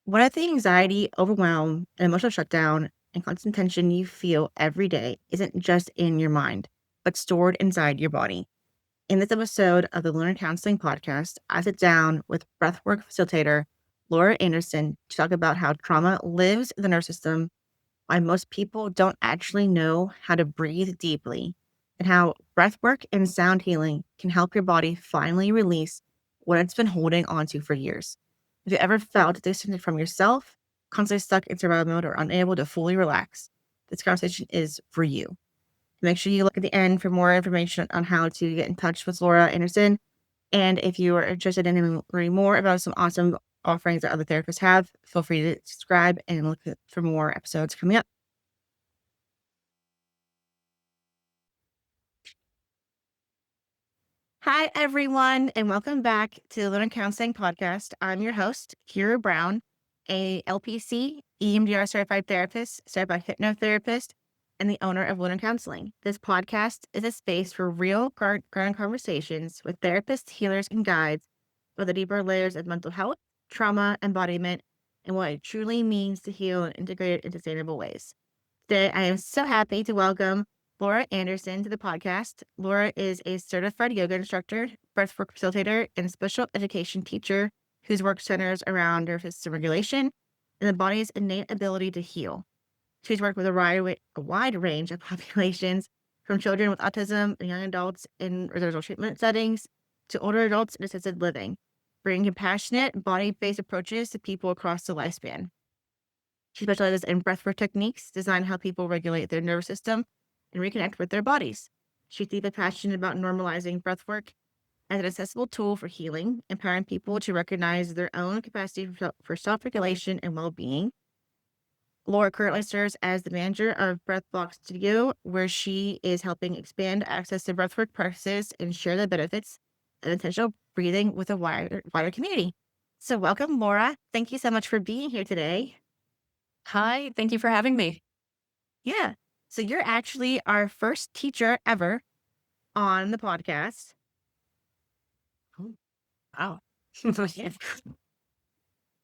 What if the anxiety, overwhelm, and emotional shutdown and constant tension you feel every day isn't just in your mind, but stored inside your body? In this episode of the Lunar Counseling Podcast, I sit down with breathwork facilitator Laura Anderson to talk about how trauma lives in the nervous system, why most people don't actually know how to breathe deeply, and how breathwork and sound healing can help your body finally release what it's been holding onto for years. Have you ever felt disconnected from yourself, constantly stuck in survival mode, or unable to fully relax? This conversation is for you. Make sure you look at the end for more information on how to get in touch with Laura Anderson. And if you are interested in learning more about some awesome offerings that other therapists have, feel free to subscribe and look for more episodes coming up. Hi, everyone, and welcome back to the Lunar Counseling Podcast. I'm your host, Kiara Brown, a LPC, EMDR Certified Therapist, Certified Hypnotherapist, and the owner of Lunar Counseling. This podcast is a space for real, grounded conversations with therapists, healers, and guides about the deeper layers of mental health, trauma, embodiment, and what it truly means to heal and integrate it in sustainable ways. Today, I am so happy to welcome Laura Anderson to the podcast. Laura is a certified yoga instructor, breathwork facilitator, and special education teacher whose work centers around nervous system regulation and the body's innate ability to heal. She's worked with a wide range of populations, from children with autism and young adults in residential treatment settings to older adults in assisted living, bringing compassionate, body-based approaches to people across the lifespan. She specializes in breathwork techniques designed to help people regulate their nervous system and reconnect with their bodies. She's deeply passionate about normalizing breathwork as an accessible tool for healing, empowering people to recognize their own capacity for self-regulation and well-being. Laura currently serves as the manager of Breathbox Studio, where she is helping expand access to breathwork practices and share the benefits of intentional breathing with a wider community. So welcome, Laura. Thank you so much for being here today. Hi, thank you for having me. Yeah. So you're actually our first teacher ever on the podcast. Oh, wow. Yes.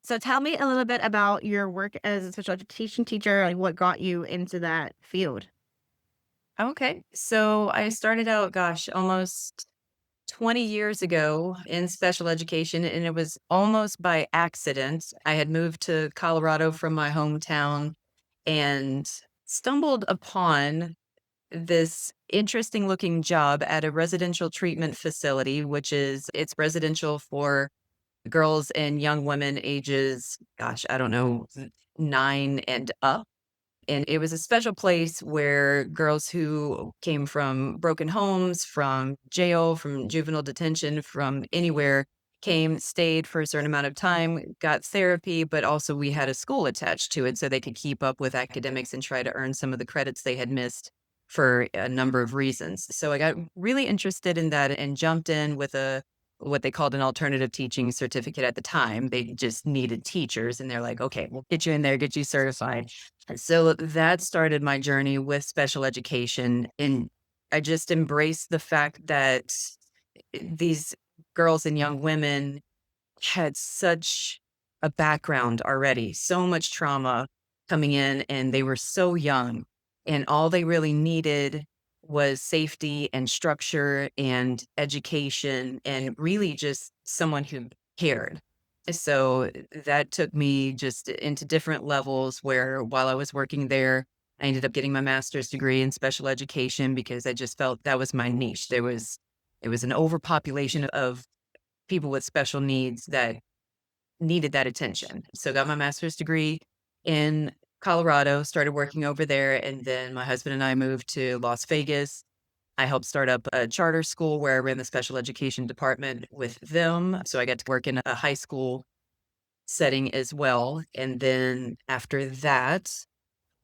So tell me a little bit about your work as a special education teacher, like what got you into that field. Okay. So I started out, almost 20 years ago in special education, and it was almost by accident. I had moved to Colorado from my hometown and stumbled upon this interesting looking job at a residential treatment facility, which is it's residential for girls and young women ages, I don't know, 9 and up. And it was a special place where girls who came from broken homes, from jail, from juvenile detention, from anywhere came, stayed for a certain amount of time, got therapy, but also we had a school attached to it so they could keep up with academics and try to earn some of the credits they had missed for a number of reasons. So I got really interested in that and jumped in with a what they called an alternative teaching certificate at the time. They just needed teachers and they're like, okay, we'll get you in there, get you certified. So that started my journey with special education. And I just embraced the fact that these girls and young women had such a background already, so much trauma coming in, and they were so young. And all they really needed was safety and structure and education and really just someone who cared. So that took me just into different levels where while I was working there, I ended up getting my master's degree in special education because I just felt that was my niche. It was an overpopulation of people with special needs that needed that attention. So got my master's degree in Colorado, started working over there, and then my husband and I moved to Las Vegas. I helped start up a charter school where I ran the special education department with them. So I got to work in a high school setting as well. And then after that,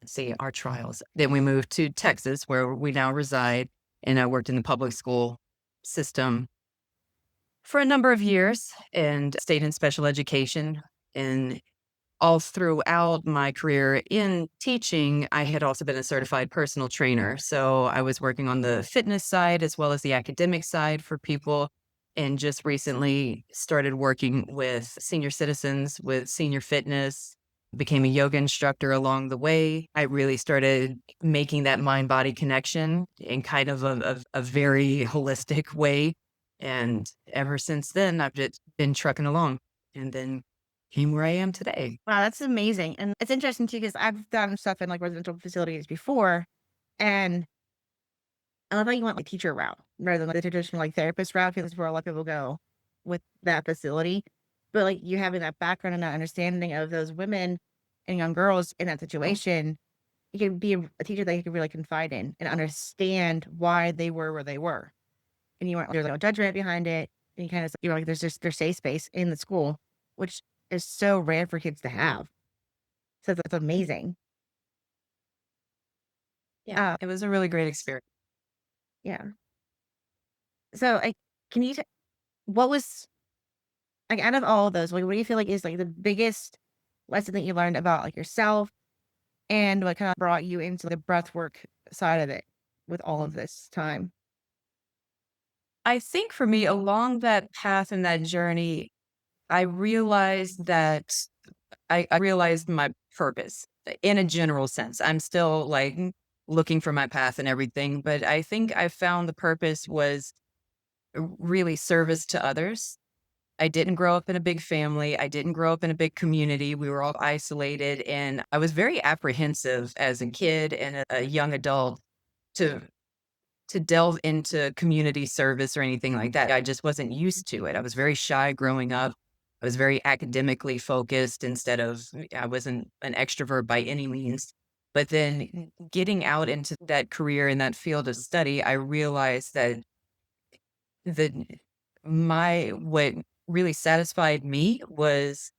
let's see, our trials. Then we moved to Texas where we now reside. And I worked in the public school system for a number of years and stayed in special education. And all throughout my career in teaching, I had also been a certified personal trainer. So I was working on the fitness side as well as the academic side for people and just recently started working with senior citizens with senior fitness, became a yoga instructor along the way. I really started making that mind body connection in kind of a very holistic way. And ever since then, I've just been trucking along and then came where I am today. Wow, that's amazing. And it's interesting too, because I've done stuff in like residential facilities before. And I love how you went like teacher route rather than like the traditional like therapist route, because that's where a lot of people go with that facility. But like you having that background and that understanding of those women and young girls in that situation, you can be a teacher that you can really confide in and understand why they were where they were. And you weren't, there's no judgment behind it. And you kind of, you're like, there's just their safe space in the school, which is so rare for kids to have. So that's amazing. Yeah, it was a really great experience. Yeah. So I can you, what was like out of all of those, like what do you feel like is like the biggest lesson that you learned about like yourself and what kind of brought you into the breath work side of it with all of this time? I think for me, along that path and that journey, I realized that I realized my purpose in a general sense. I'm still like looking for my path and everything, but I think I found the purpose was really service to others. I didn't grow up in a big family. I didn't grow up in a big community. We were all isolated, and I was very apprehensive as a kid and a young adult to delve into community service or anything like that. I just wasn't used to it. I was very shy growing up. I was very academically focused instead of, I wasn't an extrovert by any means. But then getting out into that career in that field of study, I realized that the what really satisfied me was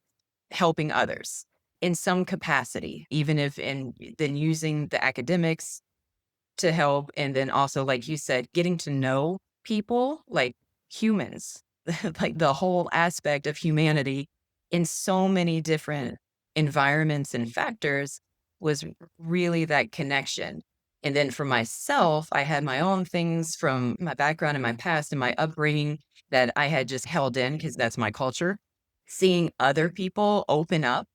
helping others in some capacity, even if in then using the academics to help. And then also, like you said, getting to know people like humans, like the whole aspect of humanity in so many different environments and factors was really that connection. And then for myself, I had my own things from my background and my past and my upbringing that I had just held in because that's my culture. Seeing other people open up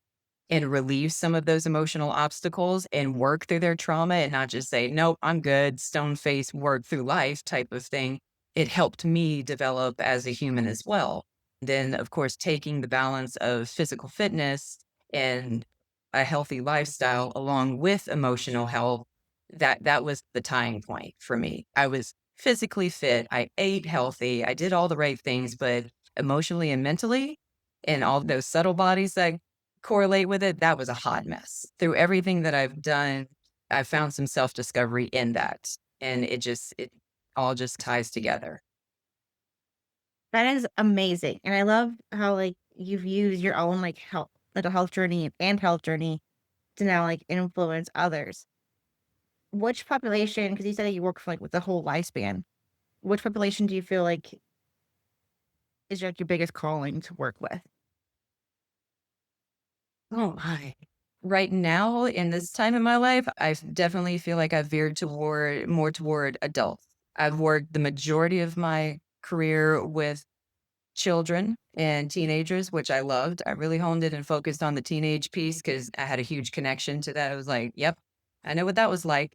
and relieve some of those emotional obstacles and work through their trauma and not just say, nope, I'm good, stone face, work through life type of thing. It helped me develop as a human as well. Then, of course, taking the balance of physical fitness and a healthy lifestyle along with emotional health, that was the tying point for me. I was physically fit, I ate healthy, I did all the right things, but emotionally and mentally, and all those subtle bodies that correlate with it, that was a hot mess. Through everything that I've done, I found some self-discovery in that, and it all just ties together. That is amazing. And I love how like you've used your own like health, mental health journey and health journey to now like influence others. Which population, because you said that you work for like with the whole lifespan, which population do you feel like is like your biggest calling to work with? Oh my. Right now, in this time in my life, I definitely feel like I've veered toward more toward adults. I've worked the majority of my career with children and teenagers, which I loved. I really honed in and focused on the teenage piece because I had a huge connection to that. I was like, yep, I know what that was like.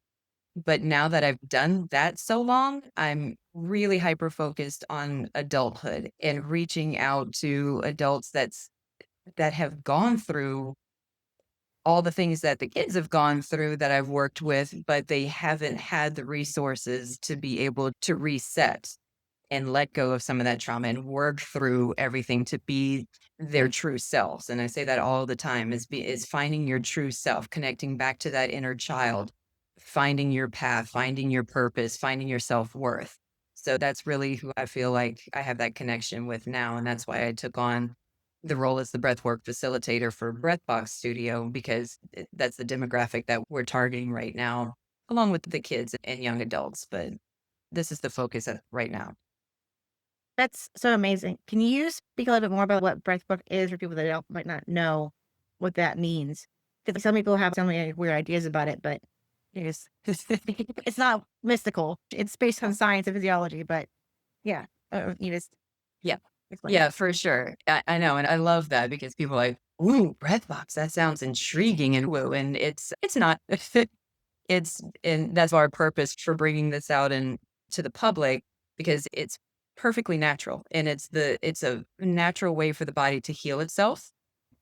But now that I've done that so long, I'm really hyper focused on adulthood and reaching out to adults that have gone through all the things that the kids have gone through that I've worked with, but they haven't had the resources to be able to reset and let go of some of that trauma and work through everything to be their true selves. And I say that all the time is finding your true self, connecting back to that inner child, finding your path, finding your purpose, finding your self-worth. So that's really who I feel like I have that connection with now. And that's why I took on the role as the breathwork facilitator for Breathbox Studio, because that's the demographic that we're targeting right now, along with the kids and young adults. But this is the focus right now. That's so amazing. Can you speak a little bit more about what breathwork is for people that don't might not know what that means? Because some people have some like, weird ideas about it, but it's it's not mystical. It's based on science and physiology. But yeah, you just Yeah. Explain. Yeah, for sure. I know, and I love that because people are like, "Ooh, breath box, that sounds intriguing and woo," and it's not. It's and that's our purpose for bringing this out and to the public because it's perfectly natural, and it's a natural way for the body to heal itself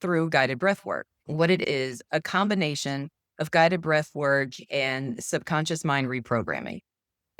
through guided breath work. What it is, a combination of guided breath work and subconscious mind reprogramming.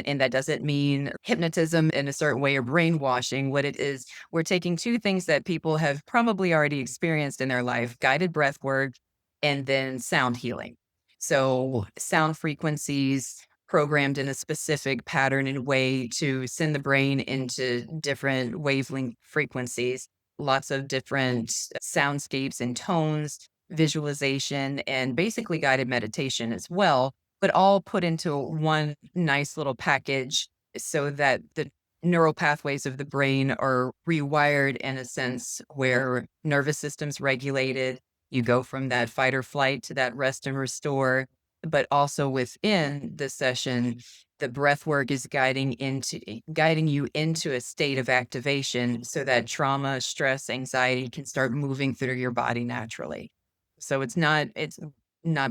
And that doesn't mean hypnotism in a certain way or brainwashing. What it is, we're taking two things that people have probably already experienced in their life, guided breath work and then sound healing. So, sound frequencies programmed in a specific pattern and way to send the brain into different wavelength frequencies, lots of different soundscapes and tones, visualization, and basically guided meditation as well, but all put into one nice little package so that the neural pathways of the brain are rewired in a sense where nervous system's regulated. You go from that fight or flight to that rest and restore. But also within the session, the breath work is guiding you into a state of activation so that trauma, stress, anxiety can start moving through your body naturally. So it's not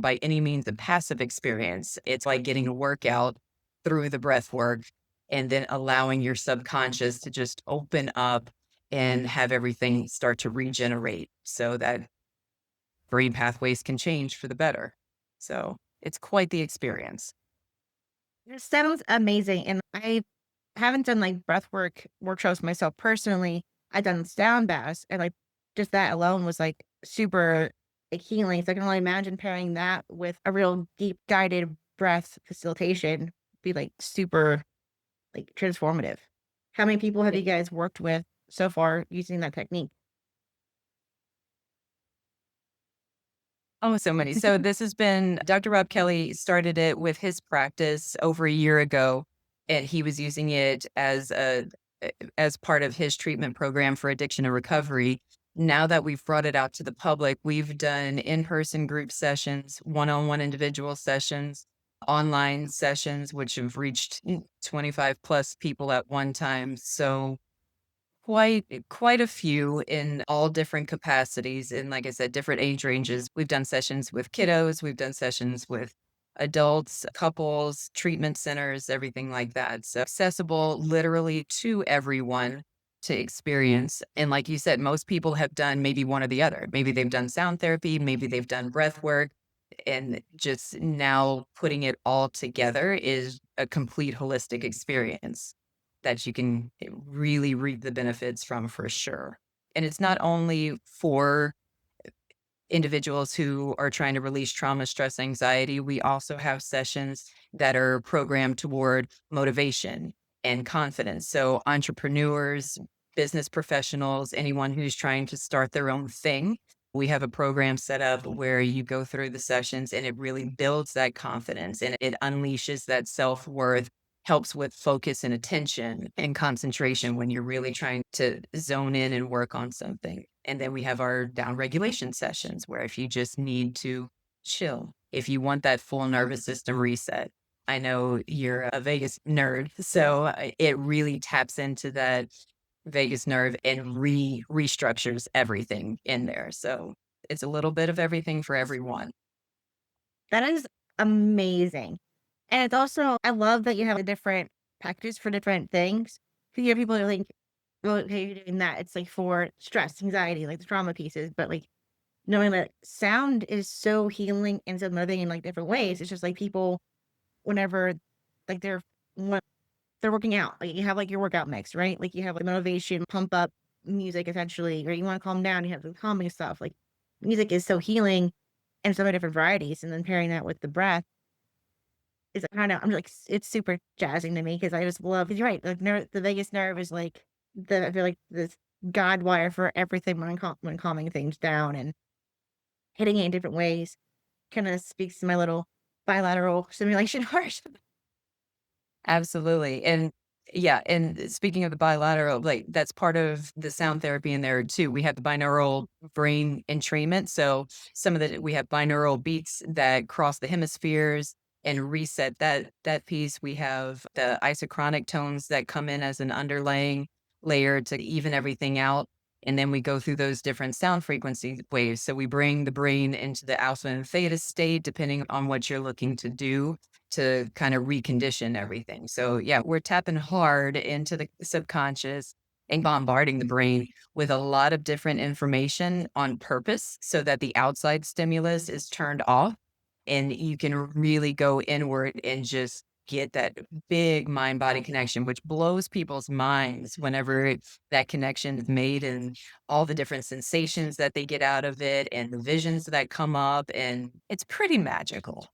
by any means a passive experience. It's like getting a workout through the breath work and then allowing your subconscious to just open up and have everything start to regenerate so that brain pathways can change for the better. So it's quite the experience. This sounds amazing. And I haven't done like breath work workshops myself personally. I've done sound baths and like just that alone was like super like healing. So I can only imagine pairing that with a real deep guided breath facilitation be like super like transformative. How many people have you guys worked with so far using that technique? Oh, so many. So this has been Dr. Rob Kelly started it with his practice over a year ago, and he was using it as part of his treatment program for addiction and recovery. Now that we've brought it out to the public, we've done in-person group sessions, one-on-one individual sessions, online sessions, which have reached 25 plus people at one time. So quite a few in all different capacities, and like I said, different age ranges. We've done sessions with kiddos, we've done sessions with adults, couples, treatment centers, everything like that. So accessible literally to everyone to experience. And like you said, most people have done maybe one or the other. Maybe they've done sound therapy, maybe they've done breath work, and just now putting it all together is a complete holistic experience that you can really reap the benefits from for sure. And it's not only for individuals who are trying to release trauma, stress, anxiety. We also have sessions that are programmed toward motivation and confidence. So, entrepreneurs, business professionals, anyone who's trying to start their own thing. We have a program set up where you go through the sessions and it really builds that confidence and it unleashes that self worth, helps with focus and attention and concentration when you're really trying to zone in and work on something. And then we have our down regulation sessions where if you just need to chill, if you want that full nervous system reset. I know you're a Vegas nerd, so it really taps into that Vegas nerve and restructures everything in there. So it's a little bit of everything for everyone. That is amazing. And it's also, I love that you have a different packages for different things. 'Cause you have people who think, well, okay, you're doing that. It's like for stress, anxiety, like the trauma pieces. But like knowing that sound is so healing and so moving in like different ways. It's just like people, whenever like when they're working out, like you have like your workout mix, right? Like you have like motivation, pump up music essentially, or you want to calm down, you have the calming stuff. Like music is so healing and so many different varieties. And then pairing that with the breath is kind of, I'm like, it's super jazzing to me because I just love, 'cause you're right. Like the vagus nerve is like I feel like this guide wire for everything when calming things down and hitting it in different ways. Kind of speaks to my little bilateral simulation heart. Absolutely. And yeah, and speaking of the bilateral, like that's part of the sound therapy in there too. We have the binaural brain entrainment. So we have binaural beats that cross the hemispheres and reset that piece. We have the isochronic tones that come in as an underlaying. layer to even everything out. And then we go through those different sound frequency waves. So we bring the brain into the alpha and theta state, depending on what you're looking to do to kind of recondition everything. So yeah, we're tapping hard into the subconscious and bombarding the brain with a lot of different information on purpose so that the outside stimulus is turned off and you can really go inward and just get that big mind body connection, which blows people's minds whenever that connection is made and all the different sensations that they get out of it and the visions that come up. And it's pretty magical.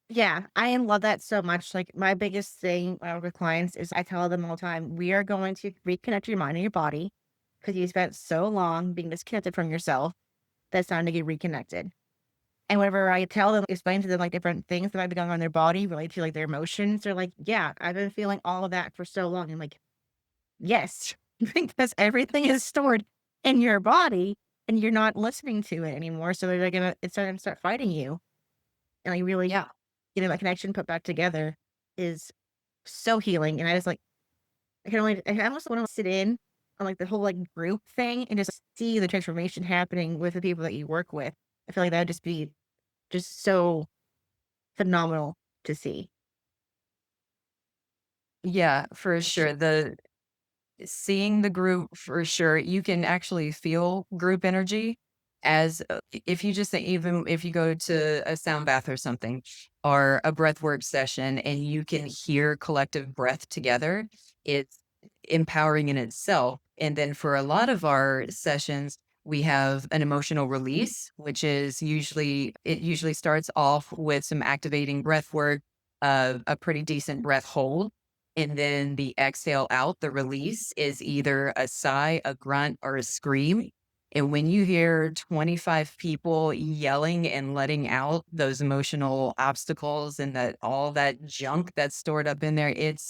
Yeah, I love that so much. Like my biggest thing with clients is I tell them all the time, we are going to reconnect your mind and your body because you spent so long being disconnected from yourself. That's time to get reconnected. And whenever I tell them, explain to them like different things that might be going on in their body related to like their emotions, they're like, yeah, I've been feeling all of that for so long. I'm like, yes, because everything is stored in your body and you're not listening to it anymore. So they're gonna it's gonna start fighting you. And like really Yeah. getting that connection put back together is so healing. And I just like I almost want to sit in on like the whole like group thing and just see the transformation happening with the people that you work with. I feel like that would just be just so phenomenal to see. Yeah, for sure. The seeing the group for sure, you can actually feel group energy as if you just say, even if you go to a sound bath or something or a breath work session and you can hear collective breath together, it's empowering in itself. And then for a lot of our sessions, we have an emotional release, which is it usually starts off with some activating breath work, a pretty decent breath hold, and then the exhale out, the release is either a sigh, a grunt, or a scream. And when you hear 25 people yelling and letting out those emotional obstacles and that all that junk that's stored up in there, it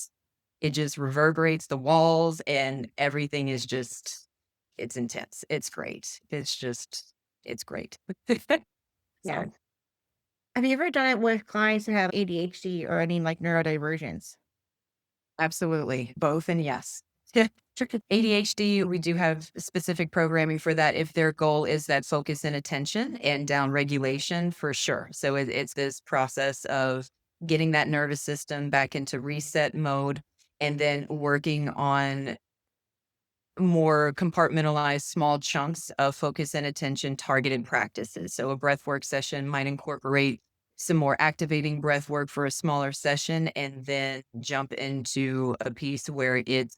just reverberates the walls and everything is just it's intense. It's great. It's great. Yeah. So Have you ever done it with clients that have ADHD or any like neurodivergence? absolutely. Both and yes. ADHD, we do have specific programming for that if their goal is that focus and attention and down regulation for sure. So it's this process of getting that nervous system back into reset mode and then working on more compartmentalized small chunks of focus and attention targeted practices. So a breath work session might incorporate some more activating breath work for a smaller session and then jump into a piece where it's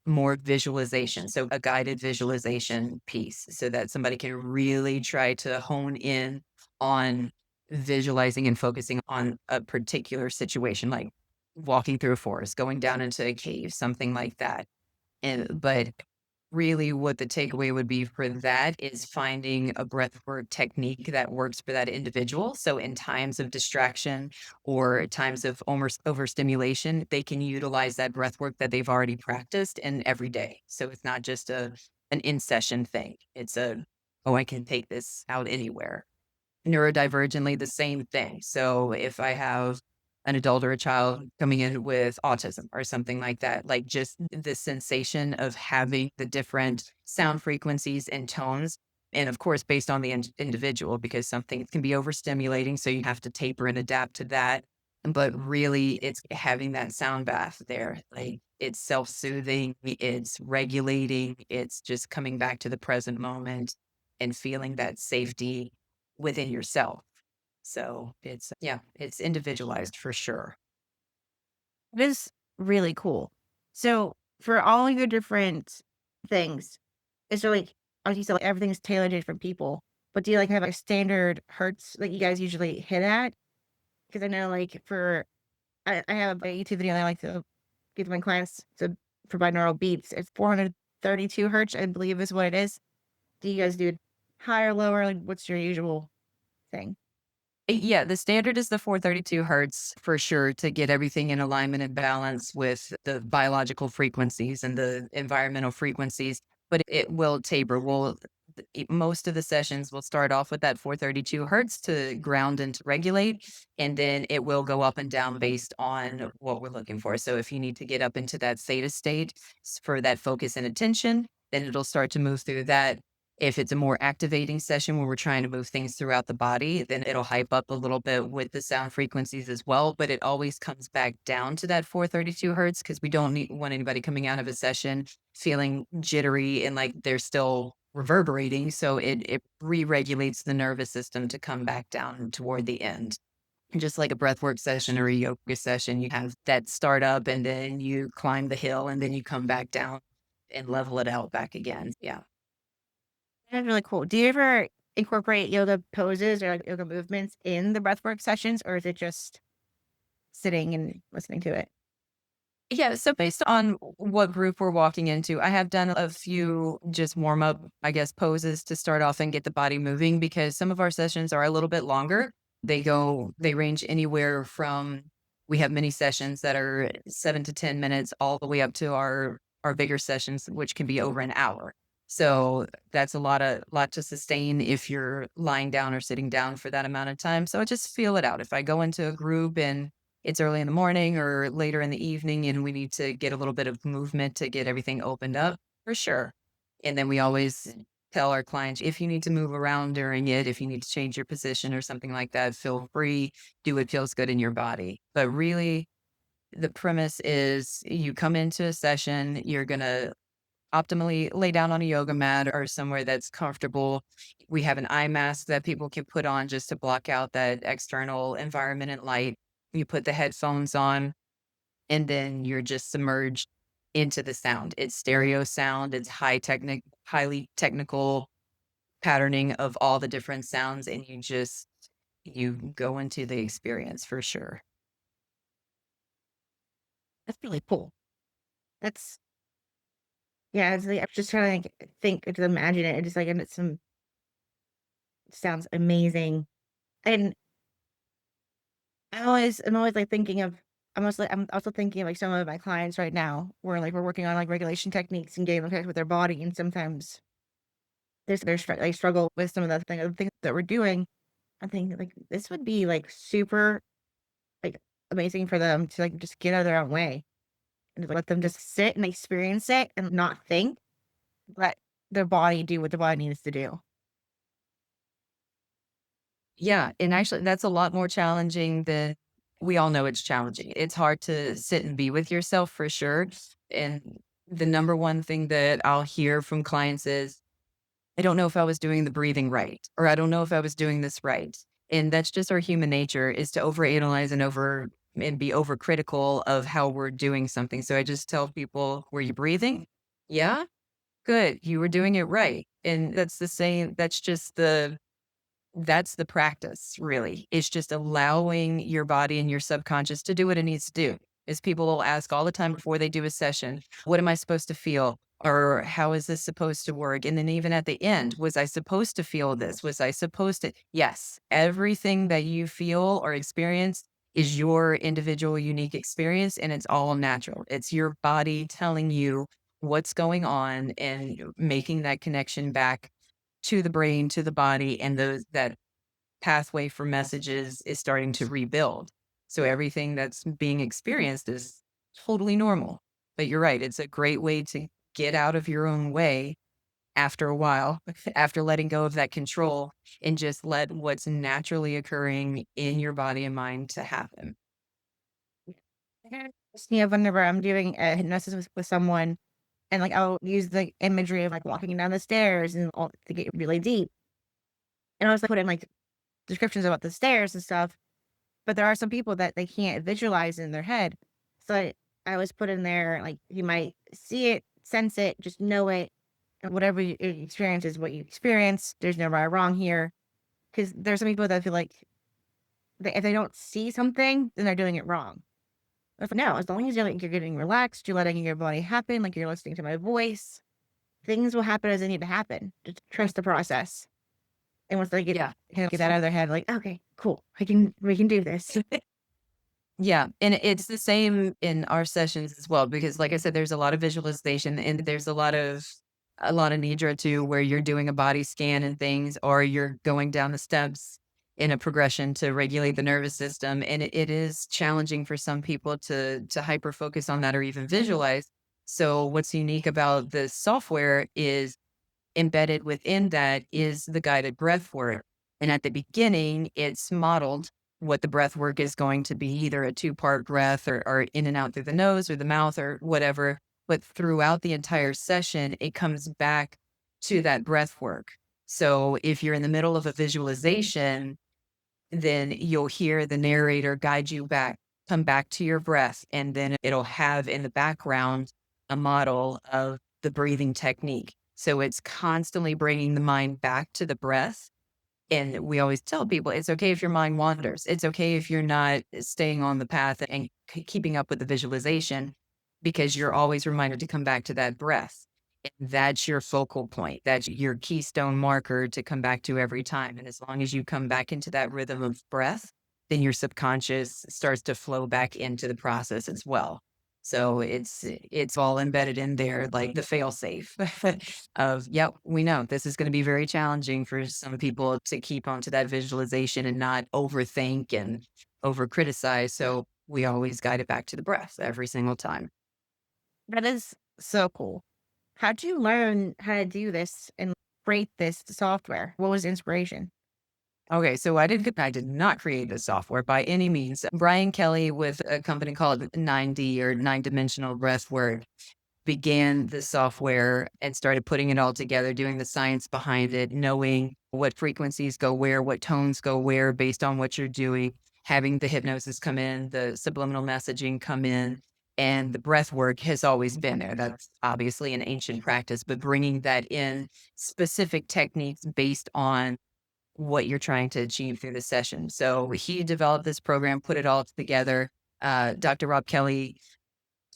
more visualization. So a guided visualization piece so that somebody can really try to hone in on visualizing and focusing on a particular situation, like walking through a forest, going down into a cave, something like that. And but really what the takeaway would be for that is finding a breathwork technique that works for that individual. So in times of distraction or times of overstimulation, they can utilize that breathwork that they've already practiced and every day. So it's not just an in-session thing. It's oh, I can take this out anywhere. Neurodivergently, the same thing. So if I have an adult or a child coming in with autism or something like that, like just the sensation of having the different sound frequencies and tones. And of course, based on the individual, because something can be overstimulating. So you have to taper and adapt to that. But really, it's having that sound bath there. Like it's self soothing, it's regulating, it's just coming back to the present moment and feeling that safety within yourself. So it's yeah, it's individualized for sure. It is really cool. So for all your different things, is there like, as you said, like everything's tailored to different people, but do you like have a standard hertz that you guys usually hit at? Because I know like I have a YouTube video I like to give my clients to provide neural beats. It's 432 hertz, I believe is what it is. Do you guys do it higher, lower? Like what's your usual thing? Yeah, the standard is the 432 hertz for sure to get everything in alignment and balance with the biological frequencies and the environmental frequencies, but it will taper. Well, most of the sessions will start off with that 432 hertz to ground and to regulate, and then it will go up and down based on what we're looking for. So if you need to get up into that theta state for that focus and attention, then it'll start to move through that. If it's a more activating session where we're trying to move things throughout the body, then it'll hype up a little bit with the sound frequencies as well. But it always comes back down to that 432 hertz because we don't want anybody coming out of a session feeling jittery and like they're still reverberating. So it re-regulates the nervous system to come back down toward the end. Just like a breathwork session or a yoga session, you have that start up and then you climb the hill and then you come back down and level it out back again. Yeah. That's really cool. Do you ever incorporate yoga poses or like yoga movements in the breathwork sessions, or is it just sitting and listening to it? Yeah, so based on what group we're walking into, I have done a few just warm up, I guess, poses to start off and get the body moving because some of our sessions are a little bit longer. They range anywhere from, we have mini sessions that are 7 to 10 minutes all the way up to our bigger sessions, which can be over an hour. So that's a lot to sustain if you're lying down or sitting down for that amount of time. So I just feel it out. If I go into a group and it's early in the morning or later in the evening and we need to get a little bit of movement to get everything opened up, for sure. And then we always tell our clients, if you need to move around during it, if you need to change your position or something like that, feel free, do what feels good in your body. But really, the premise is you come into a session, you're going to optimally lay down on a yoga mat or somewhere that's comfortable. We have an eye mask that people can put on just to block out that external environment and light. You put the headphones on, and then you're just submerged into the sound. It's stereo sound, it's highly technical patterning of all the different sounds, and you go into the experience for sure. That's really cool. That's yeah. It's like, I'm just trying to like, think to imagine it. Just like and it's some sounds amazing. And I'm always like thinking of. I'm also thinking of like some of my clients right now where like we're working on like regulation techniques and getting in touch with their body, and sometimes they struggle with some of the things that we're doing. I think like this would be like super like amazing for them to like just get out of their own way and let them just sit and experience it and not think, let their body do what the body needs to do. Yeah, and actually that's a lot more challenging than we all know it's challenging. It's hard to sit and be with yourself for sure. And the number one thing that I'll hear from clients is, I don't know if I was doing the breathing right, or I don't know if I was doing this right. And that's just our human nature is to overanalyze and be overcritical of how we're doing something. So I just tell people, were you breathing? Yeah, good. You were doing it right. And that's the same, that's the practice, really. It's just allowing your body and your subconscious to do what it needs to do. Is people will ask all the time before they do a session, what am I supposed to feel? Or how is this supposed to work? And then even at the end, was I supposed to feel this? Was I supposed to? Yes, everything that you feel or experience is your individual unique experience and it's all natural. It's your body telling you what's going on and making that connection back to the brain, to the body, and that pathway for messages is starting to rebuild. So everything that's being experienced is totally normal. But you're right, it's a great way to get out of your own way after a while, after letting go of that control and just let what's naturally occurring in your body and mind to happen. Yeah, whenever I'm doing a hypnosis with someone and like I'll use the imagery of like walking down the stairs and all to get really deep. And I was like put in like descriptions about the stairs and stuff. But there are some people that they can't visualize in their head. So I was put in there, like, you might see it, sense it, just know it, and whatever you experience is what you experience. There's no right or wrong here. Because there's some people that feel like if they don't see something, then they're doing it wrong. But no, as long as you're, like, you're getting relaxed, you're letting your body happen, like you're listening to my voice, things will happen as they need to happen. Just trust the process. And once they Yeah. get that out of their head, like, okay, cool, we can do this. Yeah, and it's the same in our sessions as well, because like I said, there's a lot of visualization and there's a lot of a lot of nidra too, where you're doing a body scan and things, or you're going down the steps in a progression to regulate the nervous system. And it is challenging for some people to hyper focus on that or even visualize. So what's unique about the software is embedded within that is the guided breath work. And at the beginning, it's modeled what the breath work is going to be, either a two-part breath or in and out through the nose or the mouth or whatever. But throughout the entire session, it comes back to that breath work. So if you're in the middle of a visualization, then you'll hear the narrator guide you back, come back to your breath, and then it'll have in the background a model of the breathing technique. So it's constantly bringing the mind back to the breath. And we always tell people it's okay if your mind wanders. It's okay if you're not staying on the path and keeping up with the visualization, because you're always reminded to come back to that breath. And that's your focal point. That's your keystone marker to come back to every time. And as long as you come back into that rhythm of breath, then your subconscious starts to flow back into the process as well. So it's all embedded in there, like the fail safe of, yep, we know this is going to be very challenging for some people to keep onto that visualization and not overthink and over criticize. So we always guide it back to the breath every single time. That is so cool. How'd you learn how to do this and create this software? What was the inspiration? Okay, so I did not create this software by any means. Brian Kelly with a company called 9D or Nine Dimensional Breathwork began the software and started putting it all together, doing the science behind it, knowing what frequencies go where, what tones go where based on what you're doing, having the hypnosis come in, the subliminal messaging come in, and the breath work has always been there. That's obviously an ancient practice, but bringing that in specific techniques based on what you're trying to achieve through the session. So he developed this program, put it all together. Dr. Rob Kelly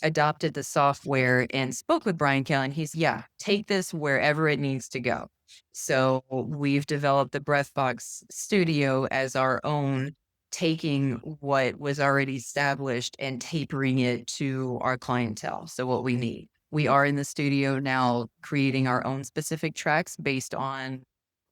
adopted the software and spoke with Brian Kelly. And he's, yeah, take this wherever it needs to go. So we've developed the Breathbox Studio as our own, taking what was already established and tapering it to our clientele. So what we need. We are in the studio now creating our own specific tracks based on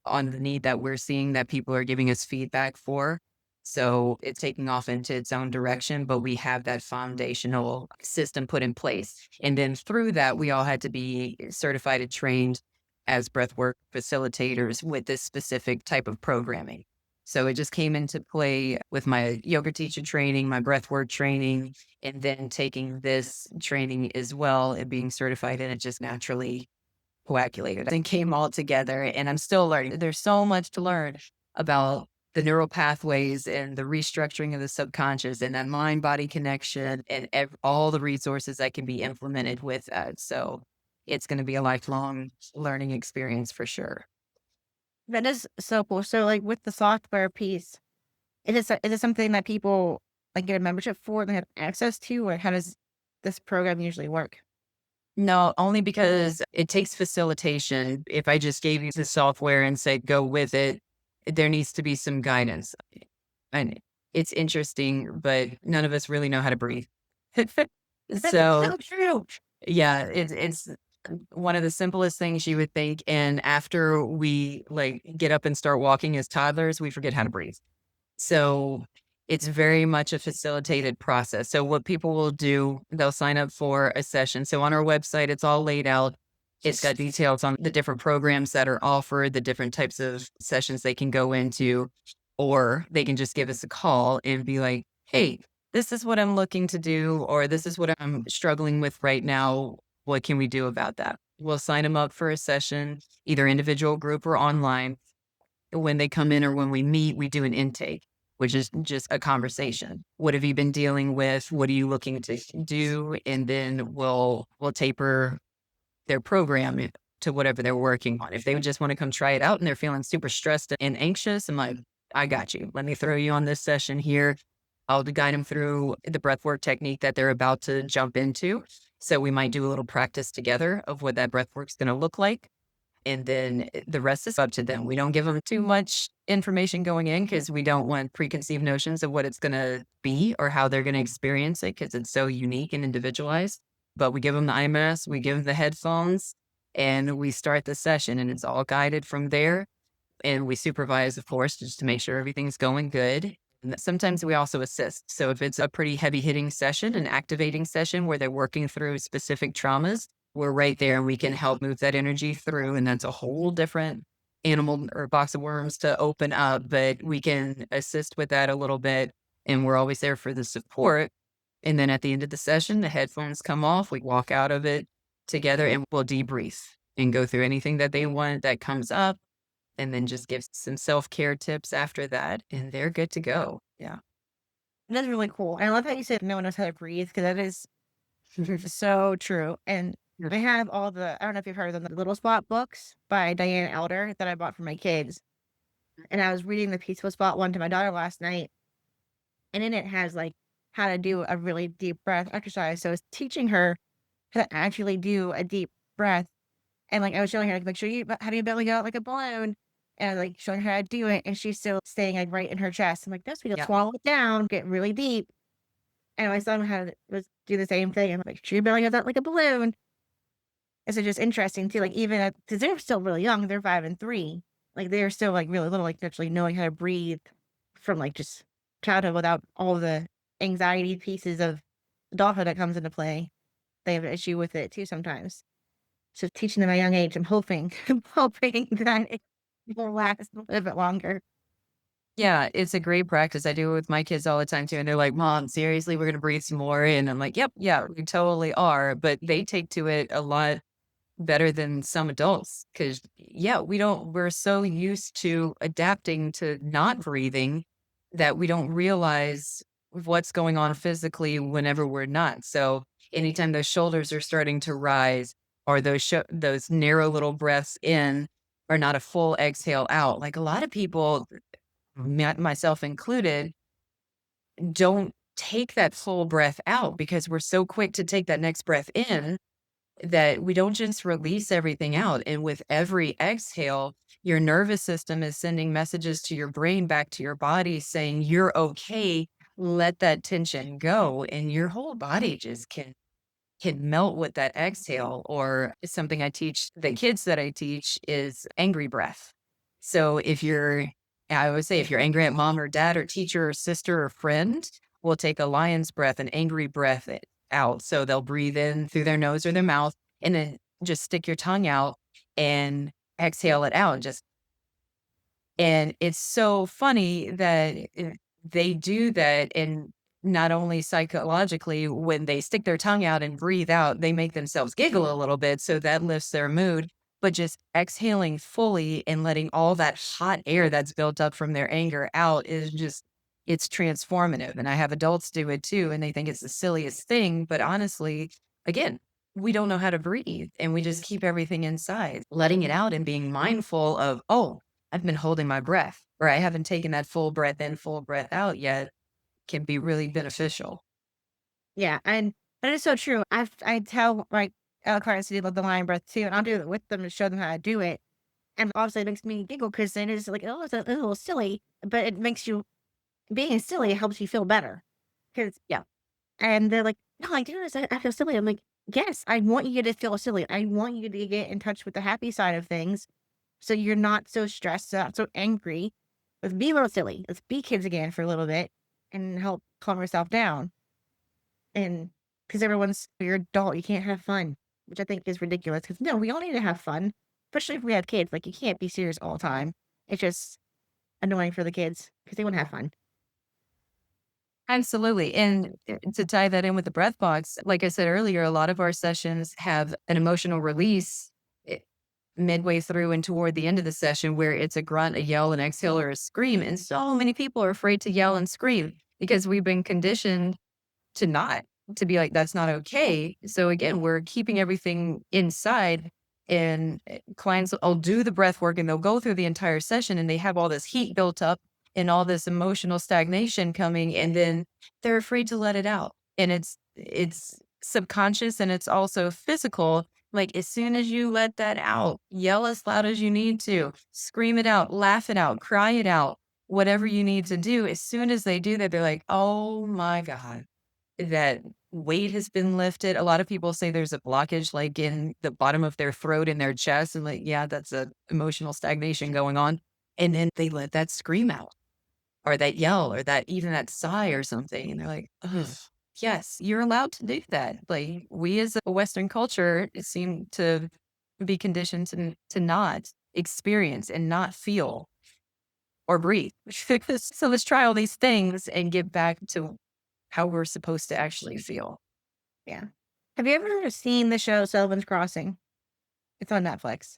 the need that we're seeing that people are giving us feedback for. So it's taking off into its own direction, but we have that foundational system put in place. And then through that, we all had to be certified and trained as breathwork facilitators with this specific type of programming. So it just came into play with my yoga teacher training, my breathwork training, and then taking this training as well and being certified. And it just naturally coagulated and came all together. And I'm still learning. There's so much to learn about the neural pathways and the restructuring of the subconscious and that mind body connection and all the resources that can be implemented with that. So it's going to be a lifelong learning experience for sure. That is so cool. So, like with the software piece, is it something that people like get a membership for and they have access to, or how does this program usually work? No, only because it takes facilitation. If I just gave you the software and said, go with it, there needs to be some guidance. And it's interesting, but none of us really know how to breathe. That's So so true. yeah, it's one of the simplest things you would think. And after we like get up and start walking as toddlers, we forget how to breathe. So it's very much a facilitated process. So what people will do, they'll sign up for a session. So on our website, it's all laid out. It's got details on the different programs that are offered, the different types of sessions they can go into, or they can just give us a call and be like, hey, this is what I'm looking to do, or this is what I'm struggling with right now. What can we do about that? We'll sign them up for a session, either individual, group, or online. When they come in or when we meet, we do an intake, which is just a conversation. What have you been dealing with? What are you looking to do? And then we'll taper their program to whatever they're working on. If they just want to come try it out and they're feeling super stressed and anxious, I'm like, I got you. Let me throw you on this session here. I'll guide them through the breathwork technique that they're about to jump into. So we might do a little practice together of what that breathwork's going to look like. And then the rest is up to them. We don't give them too much information going in because we don't want preconceived notions of what it's going to be or how they're going to experience it because it's so unique and individualized. But we give them the IMS, we give them the headphones, and we start the session, and it's all guided from there. And we supervise, of course, just to make sure everything's going good. And sometimes we also assist. So if it's a pretty heavy hitting session, an activating session where they're working through specific traumas, we're right there and we can help move that energy through. And that's a whole different animal or box of worms to open up, but we can assist with that a little bit. And we're always there for the support. And then at the end of the session, the headphones come off, we walk out of it together and we'll debrief and go through anything that they want that comes up, and then just give some self-care tips after that, and they're good to go. Yeah. That's really cool. I love how you said no one knows how to breathe because that is so true. And I have I don't know if you've heard of them, the Little Spot books by Diane Elder that I bought for my kids. And I was reading the Peaceful Spot one to my daughter last night. And in it has like how to do a really deep breath exercise. So it's teaching her how to actually do a deep breath. And like I was showing her, like, make sure you have your belly go out like a balloon. And like showing her how to do it. And she's still staying like right in her chest. I'm like, no, sweetie, Yeah. swallow it down, get really deep. And my son had was do the same thing. I'm like, make sure your belly goes out like a balloon. And so just interesting too, like even because they're still really young, they're 5 and 3. Like they're still like really little, like actually knowing how to breathe from like just childhood without all the anxiety pieces of adulthood that comes into play. They have an issue with it too sometimes. So teaching them at a young age, I'm hoping, I'm hoping that it will last a little bit longer. Yeah, it's a great practice. I do it with my kids all the time too, and they're like, "Mom, seriously, we're gonna breathe some more?" And I'm like, "Yep, yeah, we totally are." But they take to it a lot better than some adults because, yeah, we're so used to adapting to not breathing that we don't realize what's going on physically whenever we're not. So anytime those shoulders are starting to rise or those narrow little breaths in are not a full exhale out, like a lot of people, myself included, don't take that full breath out because we're so quick to take that next breath in that we don't just release everything out. And with every exhale, your nervous system is sending messages to your brain back to your body saying, you're okay. Let that tension go. And your whole body just can melt with that exhale. Or something I teach the kids that I teach is angry breath. So I always say, if you're angry at mom or dad or teacher or sister or friend, we'll take a lion's breath, an angry breath out. So they'll breathe in through their nose or their mouth and then just stick your tongue out and exhale it out. And it's so funny that they do that. And not only psychologically, when they stick their tongue out and breathe out, they make themselves giggle a little bit. So that lifts their mood. But just exhaling fully and letting all that hot air that's built up from their anger out it's transformative. And I have adults do it too. And they think it's the silliest thing. But honestly, again, we don't know how to breathe and we just keep everything inside, letting it out and being mindful of, oh, I've been holding my breath, or I haven't taken that full breath in, full breath out yet, can be really beneficial. Yeah, and that is so true. I tell like clients to do the lion breath too, and I'll do it with them to show them how to do it. And obviously, it makes me giggle because then it's like, oh, it's a little silly, but it makes you being silly helps you feel better. Because Yeah. and they're like, no, I do this. I feel silly. I'm like, yes, I want you to feel silly. I want you to get in touch with the happy side of things, so you're not so stressed, not so angry. Let's be a little silly. Let's be kids again for a little bit and help calm yourself down. And because you're adult, you can't have fun, which I think is ridiculous. Because no, we all need to have fun, especially if we have kids. Like you can't be serious all the time. It's just annoying for the kids because they want to have fun. Absolutely. And to tie that in with the breath box, like I said earlier, a lot of our sessions have an emotional release midway through and toward the end of the session where it's a grunt, a yell, an exhale, or a scream. And so many people are afraid to yell and scream because we've been conditioned to not, to be like, that's not okay. So again, we're keeping everything inside. And clients will do the breath work and they'll go through the entire session and they have all this heat built up and all this emotional stagnation coming. And then they're afraid to let it out. And it's subconscious and it's also physical. Like as soon as you let that out, yell as loud as you need to, scream it out, laugh it out, cry it out, whatever you need to do. As soon as they do that, they're like, oh my God, that weight has been lifted. A lot of people say there's a blockage like in the bottom of their throat in their chest. And like, yeah, that's a emotional stagnation going on. And then they let that scream out or that yell or that even that sigh or something. And they're like, ugh, yes, you're allowed to do that. Like we as a Western culture seem to be conditioned to not experience and not feel or breathe. So let's try all these things and get back to how we're supposed to actually feel. Yeah. Have you ever seen the show Sullivan's Crossing? It's on Netflix.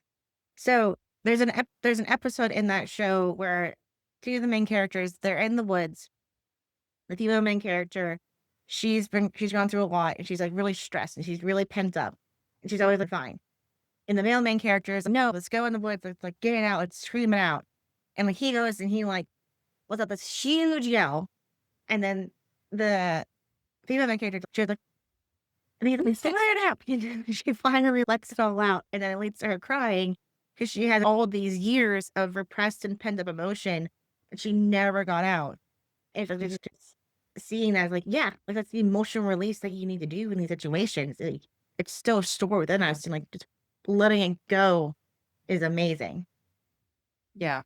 So there's an episode in that show where two of the main characters, they're in the woods. The female main character, she's gone through a lot and she's like really stressed and she's really pent up. And she's always like fine. And the male main character is like, no, let's go in the woods, let's like get it out, let's scream it out. And like he goes and he like lets out this huge yell. And then the female main character, she's like, and he's like, let it out. And she finally lets it all out. And then it leads to her crying because she had all these years of repressed and pent up emotion that she never got out. And so just seeing that, like, yeah, like that's the emotional release that you need to do in these situations. Like, it's still stored within us, and like just letting it go is amazing. Yeah,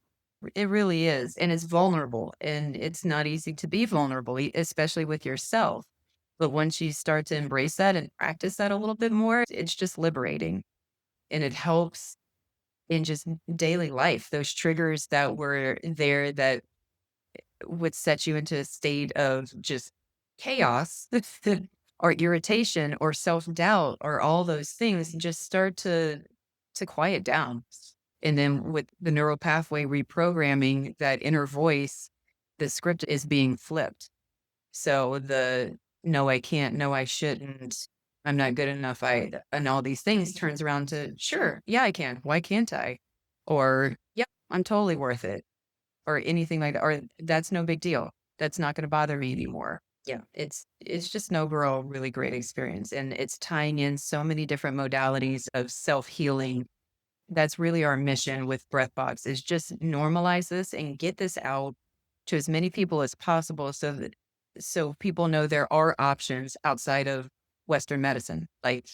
it really is. And it's vulnerable and it's not easy to be vulnerable, especially with yourself. But once you start to embrace that and practice that a little bit more, it's just liberating and it helps in just daily life. Those triggers that were there that would set you into a state of just chaos or irritation or self-doubt or all those things just start to quiet down. And then with the neural pathway reprogramming, that inner voice, the script is being flipped. So the no, I can't, no, I shouldn't, I'm not good enough, and all these things turns around to sure, yeah, I can. Why can't I? Or yep, I'm totally worth it or anything like that, or that's no big deal. That's not going to bother me anymore. Yeah, it's just an overall really great experience, and it's tying in so many different modalities of self healing. That's really our mission with BreathBox is just normalize this and get this out to as many people as possible, so people know there are options outside of Western medicine. Like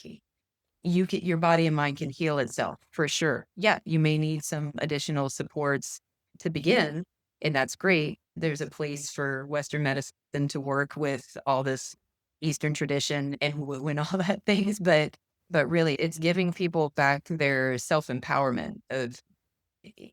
your body and mind can heal itself for sure. Yeah, you may need some additional supports to begin, and that's great. There's a place for Western medicine to work with all this Eastern tradition and woo and all that things, but really it's giving people back their self-empowerment of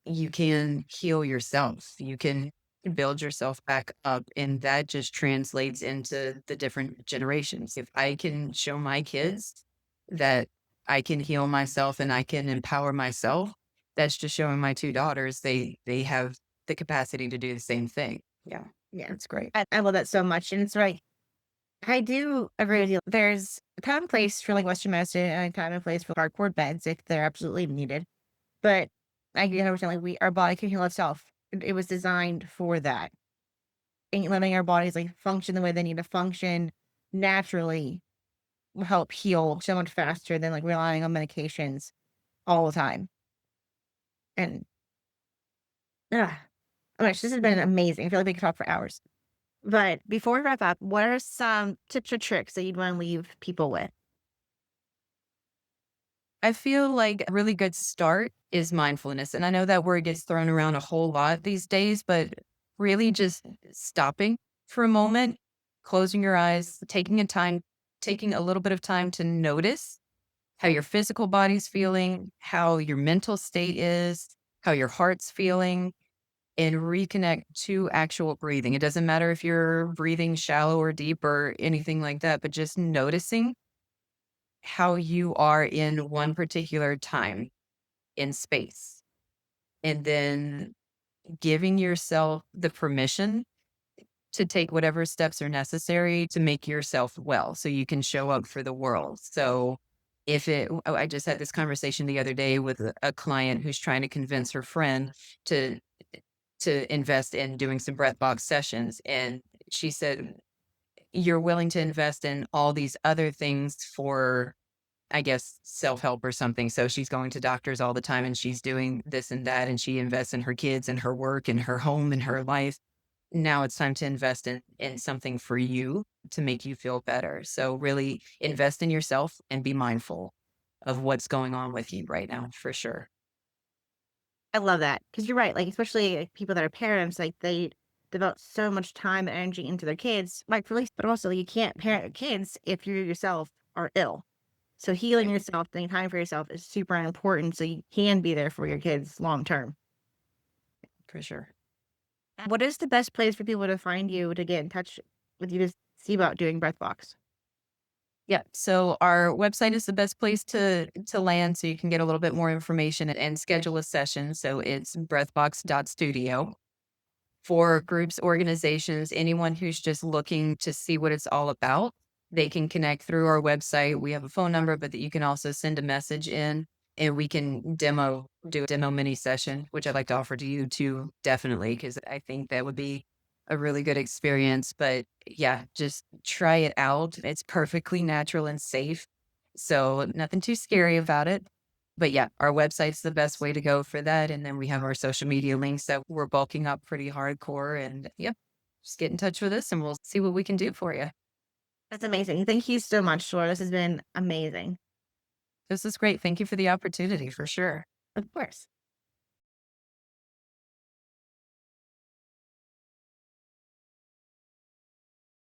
you can heal yourself. You can build yourself back up. And that just translates into the different generations. If I can show my kids that I can heal myself and I can empower myself, that's just showing my two daughters they have the capacity to do the same thing. Yeah. Yeah, That's great. I love that so much, and it's right. I do agree with you. There's a time and place for like Western medicine and a time and place for hardcore beds if they're absolutely needed. But I get 100% like our body can heal itself. It was designed for that. And letting our bodies like function the way they need to function naturally will help heal so much faster than like relying on medications all the time. And oh my gosh, this has been amazing. I feel like we could talk for hours. But before we wrap up, what are some tips or tricks that you'd want to leave people with? I feel like a really good start is mindfulness. And I know that word gets thrown around a whole lot these days, but really just stopping for a moment, closing your eyes, taking a little bit of time to notice how your physical body's feeling, how your mental state is, how your heart's feeling, and reconnect to actual breathing. It doesn't matter if you're breathing shallow or deep or anything like that, but just noticing how you are in one particular time in space. And then giving yourself the permission to take whatever steps are necessary to make yourself well so you can show up for the world. So I just had this conversation the other day with a client who's trying to convince her friend to invest in doing some breath box sessions. And she said, you're willing to invest in all these other things for I guess, self-help or something. So she's going to doctors all the time and she's doing this and that and she invests in her kids and her work and her home and her life. now it's time to invest in something for you to make you feel better. So really invest in yourself and be mindful of what's going on with you right now, for sure. I love that because you're right. Like, especially like, people that are parents, like they devote so much time and energy into their kids, rightfully, but also you can't parent your kids if you yourself are ill. So healing Right. yourself, taking time for yourself is super important so you can be there for your kids long term. For sure. What is the best place for people to find you to get in touch with you to see about doing breath walks? Yeah. So our website is the best place to land so you can get a little bit more information and schedule a session. So it's breathbox.studio. For groups, organizations, anyone who's just looking to see what it's all about, they can connect through our website. We have a phone number, but that you can also send a message in and we can do a demo mini session, which I'd like to offer to you too, definitely, because I think that would be a really good experience. But yeah, just try it out. It's perfectly natural and safe. So nothing too scary about it. But yeah, our website's the best way to go for that, and then we have our social media links that we're bulking up pretty hardcore, and yep, just get in touch with us and we'll see what we can do for you. That's amazing. Thank you so much, Laura. This has been amazing. This is great. Thank you for the opportunity for sure. Of course.